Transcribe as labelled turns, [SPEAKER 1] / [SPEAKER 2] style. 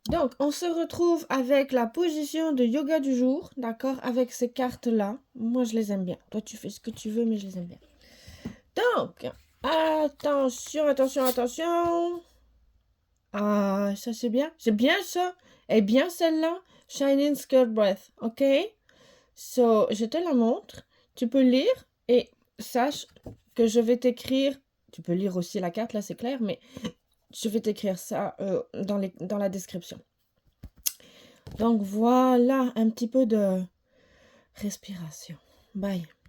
[SPEAKER 1] Donc, on se retrouve avec la position de yoga du jour, d'accord? Avec ces cartes-là. Moi, je les aime bien. Toi, tu fais ce que tu veux, mais je les aime bien. Donc, attention, attention, attention. Ah, ça c'est bien. C'est bien ça. Et bien celle-là. Shining Skirt Breath, ok? So, je te la montre. Tu peux lire et sache que je vais t'écrire. Tu peux lire aussi la carte, là, c'est clair, mais je vais t'écrire ça dans la description. Donc voilà, un petit peu de respiration. Bye.